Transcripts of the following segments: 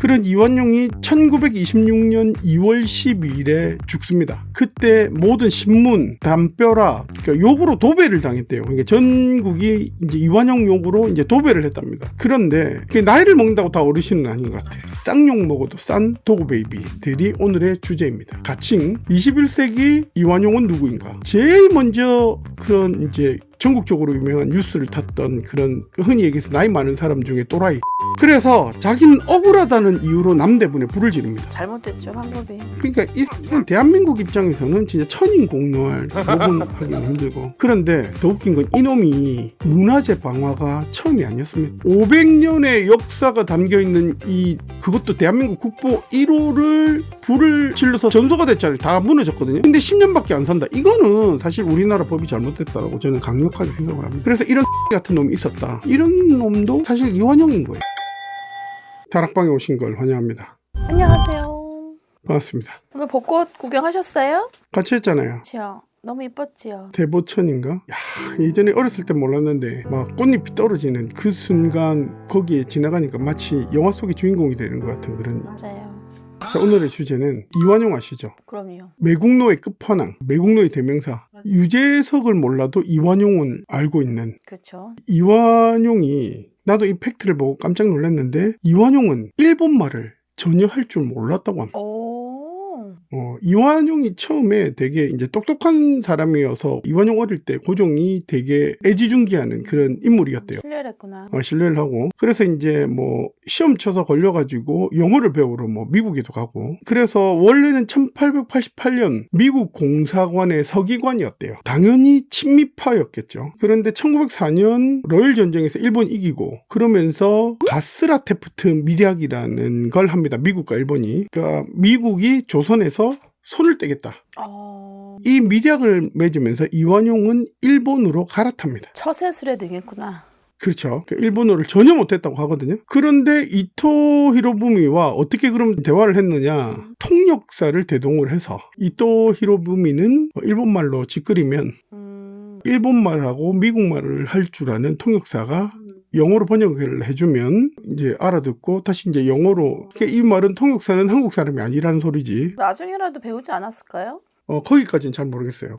그런 이완용이 1926년 2월 12일에 죽습니다. 그때 모든 신문, 담벼락, 그러니까 욕으로 도배를 당했대요. 그러니까 전국이 이제 이완용 욕으로 이제 도배를 했답니다. 그런데 나이를 먹는다고 다 어르신은 아닌 것 같아요. 쌍욕 먹어도 싼 도구 베이비들이 오늘의 주제입니다. 가칭 21세기 이완용은 누구인가? 제일 먼저 그런 이제 전국적으로 유명한 뉴스를 탔던 그런 흔히 얘기해서 나이 많은 사람 중에 또라이. 그래서 자기는 억울하다는 이유로 남대문에 불을 지릅니다. 잘못됐죠, 방법이. 그러니까 이 대한민국 입장에서는 진짜 천인공노할 구분하기는 힘들고. 그런데 더 웃긴 건 이놈이 문화재 방화가 처음이 아니었습니다. 500년의 역사가 담겨있는 그것도 대한민국 국보 1호를 불을 질러서 전소가 됐잖아요. 다 무너졌거든요. 근데 10년밖에 안 산다. 이거는 사실 우리나라 법이 잘못됐다고 저는 강력하게 생각을 합니다. 그래서 이런 같은 놈이 있었다. 이런 놈도 사실 이완용인 거예요. 다락방에 오신 걸 환영합니다. 안녕하세요. 반갑습니다. 오늘 벚꽃 구경하셨어요? 같이 했잖아요. 그렇죠. 너무 예뻤지요. 대보천인가? 야, 예전에 어렸을 때 몰랐는데 막 꽃잎이 떨어지는 그 순간 거기에 지나가니까 마치 영화 속의 주인공이 되는 것 같은 그런. 맞아요. 자, 오늘의 주제는 이완용 아시죠? 그럼요. 매국노의 끝판왕, 매국노의 대명사. 유재석을 몰라도 이완용은 알고 있는. 그렇죠. 이완용이 나도 이 팩트를 보고 깜짝 놀랐는데 이완용은 일본말을 전혀 할 줄 몰랐다고 합니다. 이완용이 처음에 되게 이제 똑똑한 사람이어서 이완용 어릴 때 고종이 되게 애지중지하는 그런 인물이었대요. 신뢰를 했구나. 신뢰를 하고. 그래서 이제 뭐 시험 쳐서 걸려가지고 영어를 배우러 뭐 미국에도 가고. 그래서 원래는 1888년 미국 공사관의 서기관이었대요. 당연히 친미파였겠죠. 그런데 1904년 러일 전쟁에서 일본이 이기고 그러면서 가스라테프트 밀약이라는 걸 합니다. 미국과 일본이. 그러니까 미국이 조선에서 손을 떼겠다. 이 밀약을 맺으면서 이완용은 일본으로 갈아탑니다. 처세술에 등했구나. 그렇죠. 일본어를 전혀 못했다고 하거든요. 그런데 이토 히로부미와 어떻게 그럼 대화를 했느냐. 통역사를 대동을 해서 이토 히로부미는 일본말로 짓거리면 일본말하고 미국말을 할 줄 아는 통역사가 영어로 번역을 해주면 이제 알아듣고 다시 이제 영어로. 그러니까 이 말은 통역사는 한국 사람이 아니라는 소리지. 나중에라도 배우지 않았을까요? 거기까지는 잘 모르겠어요.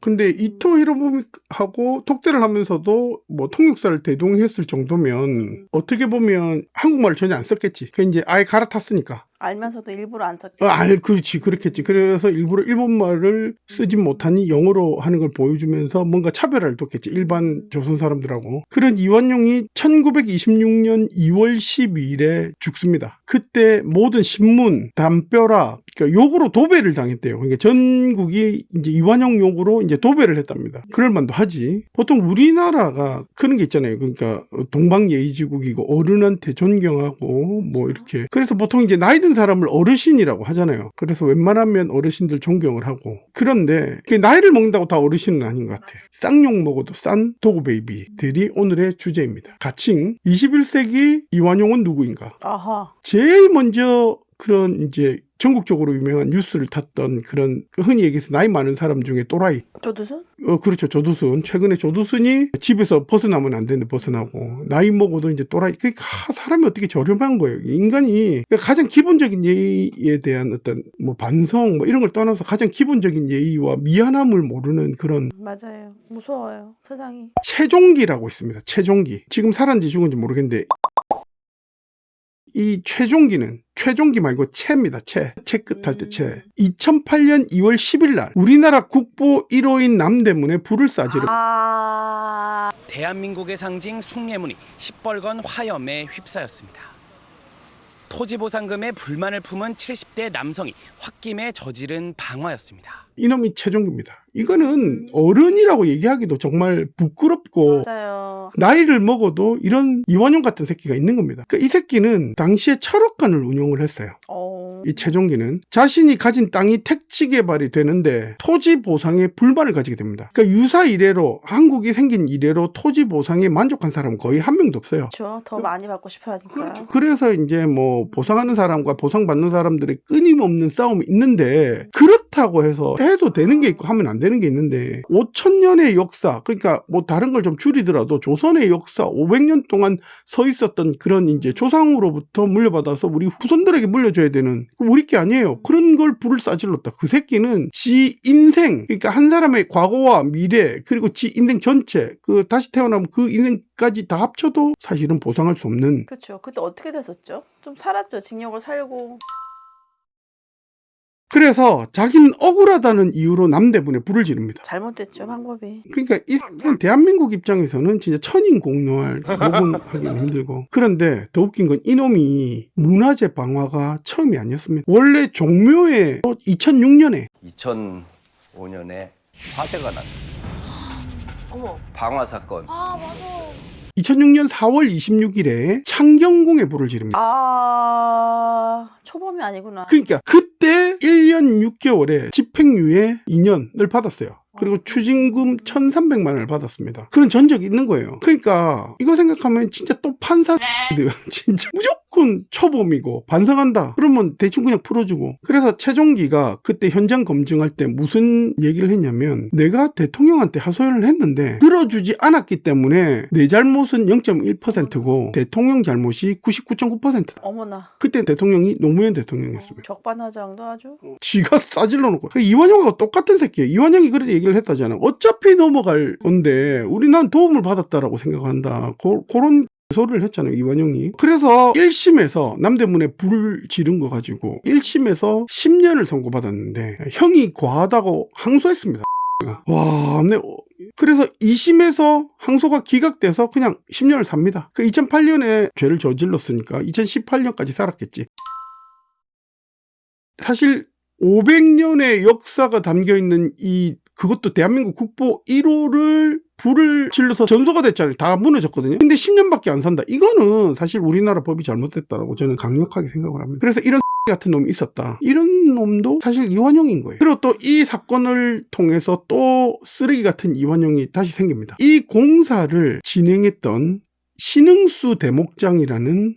근데 이토 히로부미하고 독대를 하면서도 뭐 통역사를 대동했을 정도면 어떻게 보면 한국말을 전혀 안 썼겠지. 그 이제 아예 갈아탔으니까. 알면서도 일부러 안 썼겠지. 그렇지, 그렇겠지. 그래서 일부러 일본말을 쓰지 못하니 영어로 하는 걸 보여주면서 뭔가 차별화를 뒀겠지. 일반 조선 사람들하고. 그런 이완용이 1926년 2월 12일에 죽습니다. 그때 모든 신문, 담벼락, 그러니까 욕으로 도배를 당했대요. 그러니까 전국이 이제 이완용 욕으로 이제 도배를 했답니다. 그럴 만도 하지. 보통 우리나라가 그런 게 있잖아요. 그러니까 동방예의지국이고 어른한테 존경하고 뭐 이렇게. 그래서 보통 이제 나이 든 사람을 어르신이라고 하잖아요. 그래서 웬만하면 어르신들 존경을 하고. 그런데 나이를 먹는다고 다 어르신은 아닌 것 같아요. 쌍욕 먹어도 싼 도구 베이비들이 오늘의 주제입니다. 가칭 21세기 이완용은 누구인가? 아하. 제일 먼저 그런 이제 전국적으로 유명한 뉴스를 탔던 그런 흔히 얘기해서 나이 많은 사람 중에 또라이. 조두순? 그렇죠. 조두순. 최근에 조두순이 집에서 벗어나면 안 되는데 벗어나고 나이 먹어도 이제 또라이. 그러니까 사람이 어떻게 저렴한 거예요. 인간이 가장 기본적인 예의에 대한 어떤 뭐 반성 뭐 이런 걸 떠나서 가장 기본적인 예의와 미안함을 모르는 그런. 맞아요. 무서워요. 세상이. 최종기라고 있습니다. 최종기. 지금 살았는지 죽은지 모르겠는데 이 최종기는 최종기 말고 채입니다. 채 끝할 때 채. 2008년 2월 10일 날 우리나라 국보 1호인 남대문에 불을 쏴지르. 대한민국의 상징 숭례문이 시뻘건 화염에 휩싸였습니다. 토지보상금에 불만을 품은 70대 남성이 홧김에 저지른 방화였습니다. 이놈이 최종기입니다. 이거는 어른이라고 얘기하기도 정말 부끄럽고. 맞아요. 나이를 먹어도 이런 이완용 같은 새끼가 있는 겁니다. 그러니까 이 새끼는 당시에 철학관을 운영을 했어요. 이 최종기는 자신이 가진 땅이 택지 개발이 되는데 토지 보상에 불만을 가지게 됩니다. 그러니까 유사 이래로 한국이 생긴 이래로 토지 보상에 만족한 사람은 거의 한 명도 없어요. 그렇죠. 더 많이 받고 싶어야 하니까요. 그렇죠. 그래서 이제 뭐 보상하는 사람과 보상받는 사람들의 끊임없는 싸움이 있는데 그렇다 그렇다고 해서 해도 되는 게 있고 하면 안 되는 게 있는데 5,000년의 역사, 그러니까 뭐 다른 걸 좀 줄이더라도 조선의 역사 500년 동안 서 있었던 그런 이제 조상으로부터 물려받아서 우리 후손들에게 물려줘야 되는, 우리 게 아니에요. 그런 걸 불을 싸질렀다. 그 새끼는 지 인생, 그러니까 한 사람의 과거와 미래 그리고 지 인생 전체, 그 다시 태어나면 그 인생까지 다 합쳐도 사실은 보상할 수 없는. 그렇죠. 그때 어떻게 됐었죠? 좀 살았죠. 징역을 살고. 그래서 자기는 억울하다는 이유로 남대문에 불을 지릅니다. 잘못됐죠, 방법이. 그러니까 이 대한민국 입장에서는 진짜 천인공노할, 구분하기는 힘들고. 그런데 더 웃긴 건 이놈이 문화재 방화가 처음이 아니었습니다. 원래 종묘에 2006년에 2005년에 화재가 났습니다. 어머. 방화 사건. 아, 맞아. 2006년 4월 26일에 창경궁에 불을 지릅니다. 초범이 아니구나. 그러니까 그때 1년 6개월에 집행유예 2년을 받았어요. 그리고 추징금 1,300만 원을 받았습니다. 그런 전적이 있는 거예요. 그러니까 이거 생각하면 진짜 또 판사 진짜 무조건 초범이고 반성한다 그러면 대충 그냥 풀어주고. 그래서 최종기가 그때 현장 검증할 때 무슨 얘기를 했냐면, 내가 대통령한테 하소연을 했는데 들어주지 않았기 때문에 내 잘못은 0.1%고 대통령 잘못이 99.9%다. 어머나. 그때 대통령이 노무현 대통령이었습니다. 적반하장도 아주. 지가 싸질러 놓고. 이완영하고 똑같은 새끼예요. 이완영이 그렇게 얘기를 했다잖아. 어차피 넘어갈 건데 우리 난 도움을 받았다라고 생각한다. 그런 소리를 했잖아요, 이완영이. 그래서 1심에서 남대문에 불을 지른 거 가지고 1심에서 10년을 선고받았는데 형이 과하다고 항소했습니다. 와, 네. 그래서 2심에서 항소가 기각돼서 그냥 10년을 삽니다. 그 2008년에 죄를 저질렀으니까 2018년까지 살았겠지. 사실 500년의 역사가 담겨있는 그것도 대한민국 국보 1호를 불을 질러서 전소가 됐잖아요. 다 무너졌거든요. 근데 10년밖에 안 산다. 이거는 사실 우리나라 법이 잘못됐다라고 저는 강력하게 생각을 합니다. 그래서 이런 같은 놈이 있었다. 이런 놈도 사실 이완용인 거예요. 그리고 또 이 사건을 통해서 또 쓰레기 같은 이완용이 다시 생깁니다. 이 공사를 진행했던 신흥수 대목장이라는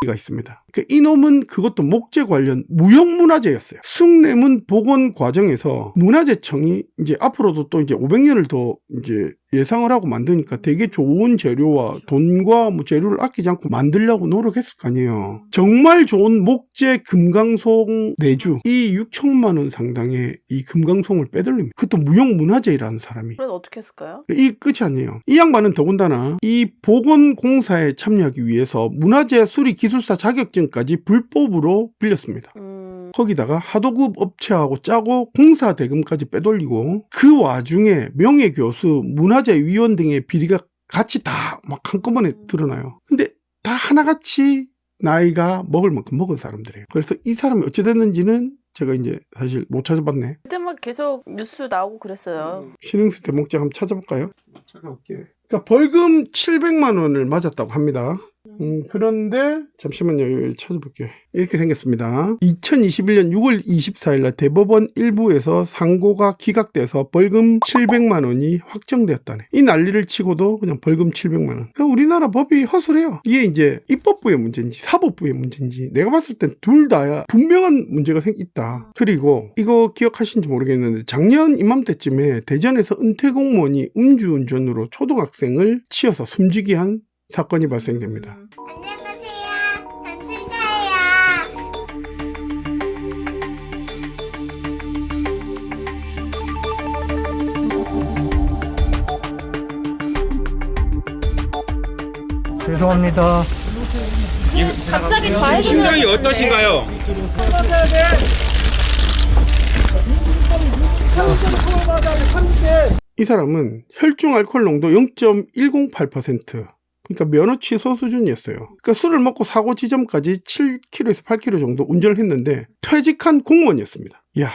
가 있습니다. 그러니까 이놈은 그것도 목재 관련 무형문화재였어요. 숭례문 복원 과정에서 문화재청이 이제 앞으로도 또 이제 500년을 더 이제 예상을 하고 만드니까 되게 좋은 재료와 돈과 뭐 재료를 아끼지 않고 만들려고 노력했을 거 아니에요. 정말 좋은 목재 금강송 내주, 이 6천만 원 상당의 이 금강송을 빼돌립니다. 그것도 무형문화재라는 사람이. 그래도 어떻게 했을까요? 이 끝이 아니에요. 이 양반은 더군다나 이 복원 공사에 참여하기 위해서 문화재 수리 기술사 자격증까지 불법으로 빌렸습니다. 거기다가 하도급 업체하고 짜고 공사 대금까지 빼돌리고, 그 와중에 명예교수, 문화재위원 등의 비리가 같이 다 막 한꺼번에 드러나요. 근데 다 하나같이 나이가 먹을 만큼 먹은 사람들이에요. 그래서 이 사람이 어찌 됐는지는 제가 이제 사실 못 찾아봤네. 그때 막 계속 뉴스 나오고 그랬어요. 신흥수 대목장 한번 찾아볼까요? 찾아볼게요. 그러니까 벌금 700만 원을 맞았다고 합니다. 그런데 잠시만요. 찾아볼게요. 이렇게 생겼습니다. 2021년 6월 24일 날 대법원 1부에서 상고가 기각돼서 벌금 700만 원이 확정되었다네. 이 난리를 치고도 그냥 벌금 700만 원. 그러니까 우리나라 법이 허술해요. 이게 이제 입법부의 문제인지 사법부의 문제인지 내가 봤을 땐 둘 다 분명한 문제가 있다. 그리고 이거 기억하시는지 모르겠는데 작년 이맘때쯤에 대전에서 은퇴 공무원이 음주운전으로 초등학생을 치어서 숨지게 한 사건이 발생됩니다. 안녕하세요. 전승자예요. 죄송합니다. 갑자기 좌회전. 심정이 어떠신가요? 이 사람은 혈중 알코올 농도 0.108%. 그러니까 면허 취소 수준이었어요. 그러니까 술을 먹고 사고 지점까지 7km에서 8km 정도 운전을 했는데 퇴직한 공무원이었습니다. 이야.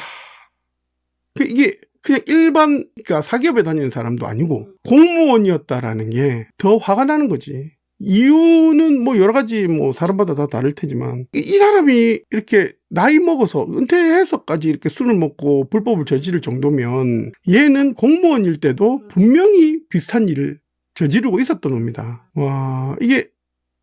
이게 그냥 일반, 그러니까 사기업에 다니는 사람도 아니고 공무원이었다라는 게 더 화가 나는 거지. 이유는 뭐 여러 가지 뭐 사람마다 다 다를 테지만 이 사람이 이렇게 나이 먹어서 은퇴해서까지 이렇게 술을 먹고 불법을 저지를 정도면 얘는 공무원일 때도 분명히 비슷한 일을 저지르고 있었던 겁니다. 와, 이게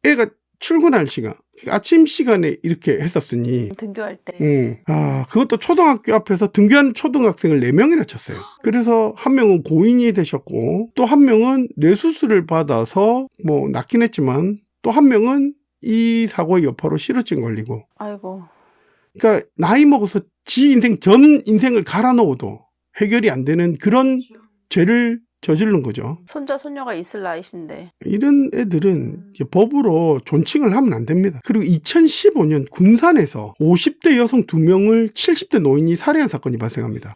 애가 출근할 시간, 아침 시간에 이렇게 했었으니 등교할 때. 그것도 초등학교 앞에서 등교한 초등학생을 4명이나 쳤어요. 그래서 한 명은 고인이 되셨고 또 한 명은 뇌수술을 받아서 뭐 낫긴 했지만 또 한 명은 이 사고의 여파로 실어증 걸리고. 아이고. 그러니까 나이 먹어서 지 인생 전 인생을 갈아 넣어도 해결이 안 되는 그런 죄를 저지른 거죠. 손자 손녀가 있을 나이신데. 이런 애들은 이제 법으로 존칭을 하면 안 됩니다. 그리고 2015년 군산에서 50대 여성 2명을 70대 노인이 살해한 사건이 발생합니다.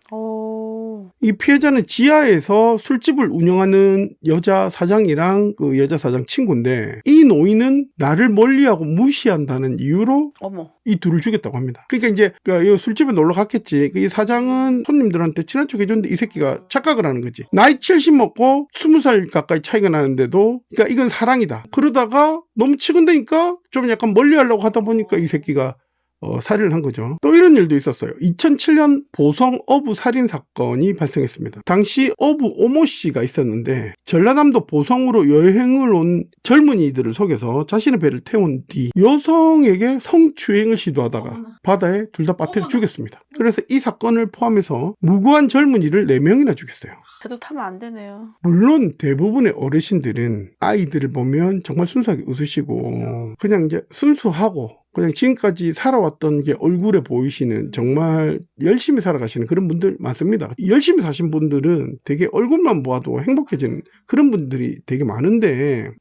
이 피해자는 지하에서 술집을 운영하는 여자 사장이랑 그 여자 사장 친구인데 이 노인은 나를 멀리하고 무시한다는 이유로 어머. 이 둘을 죽였다고 합니다. 그러니까 이제 이 술집에 놀러 갔겠지. 이 사장은 손님들한테 친한 척 해줬는데 이 새끼가 착각을 하는 거지. 나이 70 먹고 20살 가까이 차이가 나는데도 그러니까 이건 사랑이다. 그러다가 너무 치근대니까 좀 약간 멀리 하려고 하다 보니까 이 새끼가 살인을 한 거죠. 또 이런 일도 있었어요. 2007년 보성 어부 살인 사건이 발생했습니다. 당시 어부 오모 씨가 있었는데 전라남도 보성으로 여행을 온 젊은이들을 속여서 자신의 배를 태운 뒤 여성에게 성추행을 시도하다가 바다에 둘 다 빠뜨려 죽였습니다. 그래서 이 사건을 포함해서 무고한 젊은이를 4명이나 죽였어요. 배도 타면 안 되네요. 물론 대부분의 어르신들은 아이들을 보면 정말 순수하게 웃으시고 그냥 이제 순수하고 그냥 지금까지 살아왔던 게 얼굴에 보이시는 정말 열심히 살아가시는 그런 분들 많습니다. 열심히 사신 분들은 되게 얼굴만 보아도 행복해지는 그런 분들이 되게 많은데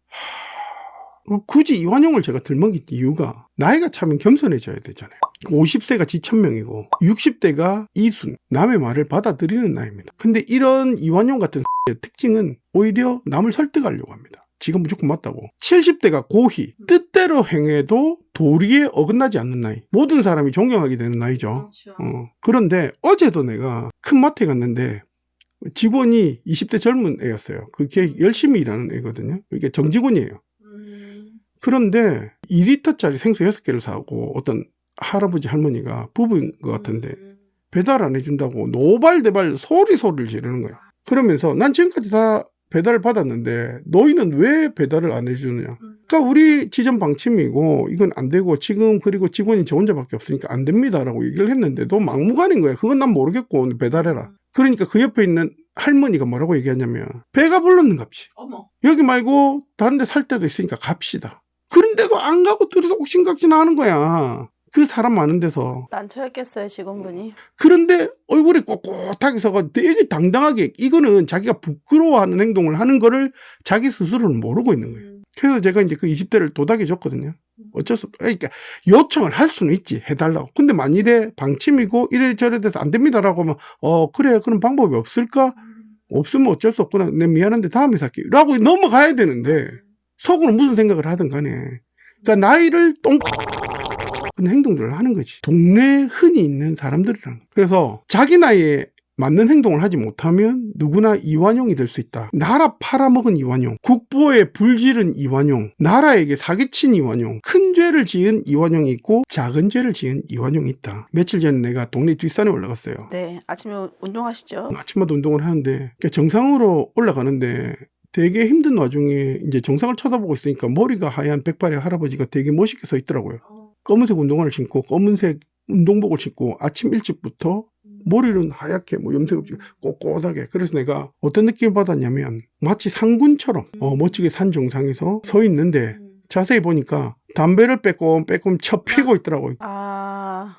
굳이 이완용을 제가 들먹인 이유가 나이가 차면 겸손해져야 되잖아요. 50세가 지천명이고 60대가 이순, 남의 말을 받아들이는 나이입니다. 근데 이런 이완용 같은 특징은 오히려 남을 설득하려고 합니다. 지가 무조건 맞다고. 70대가 고희, 뜻대로 행해도 도리에 어긋나지 않는 나이. 모든 사람이 존경하게 되는 나이죠. 그런데 어제도 내가 큰 마트에 갔는데 직원이 20대 젊은 애였어요. 그게 열심히 일하는 애거든요. 그게 정직원이에요. 그런데 2리터짜리 생수 6개를 사고 어떤 할아버지 할머니가 부부인 것 같은데 배달 안 해준다고 노발대발 소리를 지르는 거야. 그러면서 난 지금까지 다 배달을 받았는데 너희는 왜 배달을 안 해주느냐. 그러니까 우리 지점 방침이고 이건 안 되고 지금 그리고 직원이 저 혼자밖에 없으니까 안 됩니다라고 얘기를 했는데도 막무가내인 거야. 그건 난 모르겠고 배달해라. 그러니까 그 옆에 있는 할머니가 뭐라고 얘기하냐면 배가 불렀는갑지. 여기 말고 다른 데 살 때도 있으니까 갑시다. 그런데도 안 가고 들어서 옥신각신 하는 거야. 그 사람 많은 데서. 난처했겠어요, 직원분이. 그런데 얼굴이 꼿꼿하게 서가 되게 당당하게 이거는 자기가 부끄러워하는 행동을 하는 거를 자기 스스로는 모르고 있는 거예요. 그래서 제가 이제 그 20대를 도닥여 줬거든요. 어쩔 수 없어. 그러니까 요청을 할 수는 있지. 해달라고. 근데 만일에 방침이고 이래저래 돼서 안 됩니다라고 하면 그래 그런 방법이 없을까? 없으면 어쩔 수 없구나. 내 미안한데 다음에 살게. 라고 넘어가야 되는데 속으로 무슨 생각을 하든 간에 그러니까 나이를 그런 행동들을 하는 거지. 동네에 흔히 있는 사람들이라는 거야. 그래서 자기 나이에 맞는 행동을 하지 못하면 누구나 이완용이 될 수 있다. 나라 팔아먹은 이완용, 국보에 불지른 이완용, 나라에게 사기친 이완용, 큰 죄를 지은 이완용이 있고 작은 죄를 지은 이완용이 있다. 며칠 전에 내가 동네 뒷산에 올라갔어요. 네, 아침에 운동하시죠? 아침마다 운동을 하는데 그러니까 정상으로 올라가는데 되게 힘든 와중에 이제 정상을 쳐다보고 있으니까 머리가 하얀 백발의 할아버지가 되게 멋있게 서 있더라고요. 검은색 운동화를 신고 검은색 운동복을 신고 아침 일찍부터 머리는 하얗게 뭐 염색 없이 꼿꼿하게. 그래서 내가 어떤 느낌을 받았냐면 마치 상군처럼 멋지게 산 정상에서 서 있는데 자세히 보니까 담배를 빼꼼 쳐 피고 있더라고요.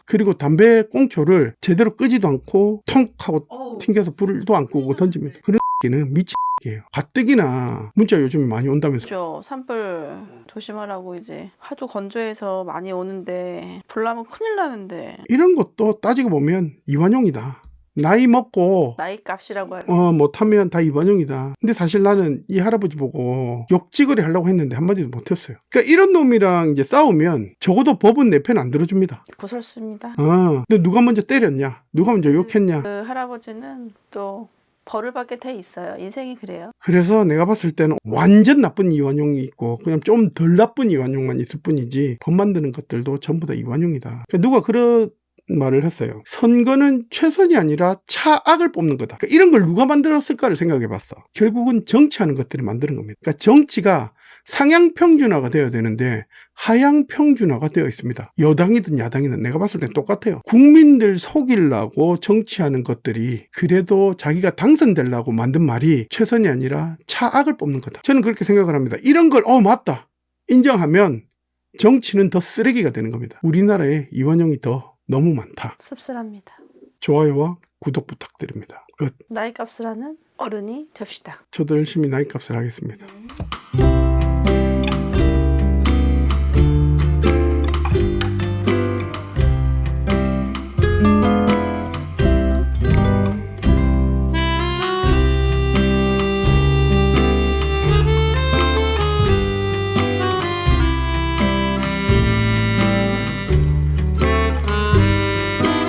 그리고 담배 꽁초를 제대로 끄지도 않고 텅 하고 튕겨서 불도 안 끄고 던지면 그런 는 미친 예요. 가뜩이나 문자 요즘에 많이 온다면서. 그렇죠. 산불 조심하라고 이제 하도 건조해서 많이 오는데 불 나면 큰일 나는데. 이런 것도 따지고 보면 이완용이다. 나이 먹고 나이 값이라고 하죠. 못하면 다 이완용이다. 근데 사실 나는 이 할아버지 보고 욕지거리 하려고 했는데 한마디도 못했어요. 그러니까 이런 놈이랑 이제 싸우면 적어도 법은 내 편 안 들어줍니다. 구설수입니다. 근데 누가 먼저 때렸냐? 누가 먼저 욕했냐? 그 할아버지는 또 벌을 받게 돼 있어요. 인생이 그래요. 그래서 내가 봤을 때는 완전 나쁜 이완용이 있고 그냥 좀 덜 나쁜 이완용만 있을 뿐이지 법 만드는 것들도 전부 다 이완용이다. 그러니까 누가 그런 말을 했어요. 선거는 최선이 아니라 차악을 뽑는 거다. 그러니까 이런 걸 누가 만들었을까를 생각해 봤어. 결국은 정치하는 것들이 만드는 겁니다. 그러니까 정치가 상향 평준화가 되어야 되는데 하향 평준화가 되어 있습니다. 여당이든 야당이든 내가 봤을 때 똑같아요. 국민들 속이려고 정치하는 것들이 그래도 자기가 당선되려고 만든 말이 최선이 아니라 차악을 뽑는 거다. 저는 그렇게 생각을 합니다. 이런 걸 맞다 인정하면 정치는 더 쓰레기가 되는 겁니다. 우리나라에 이완용이 더 너무 많다. 씁쓸합니다. 좋아요와 구독 부탁드립니다. 끝. 나이 값을 하는 어른이 됩시다. 저도 열심히 나이 값을 하겠습니다.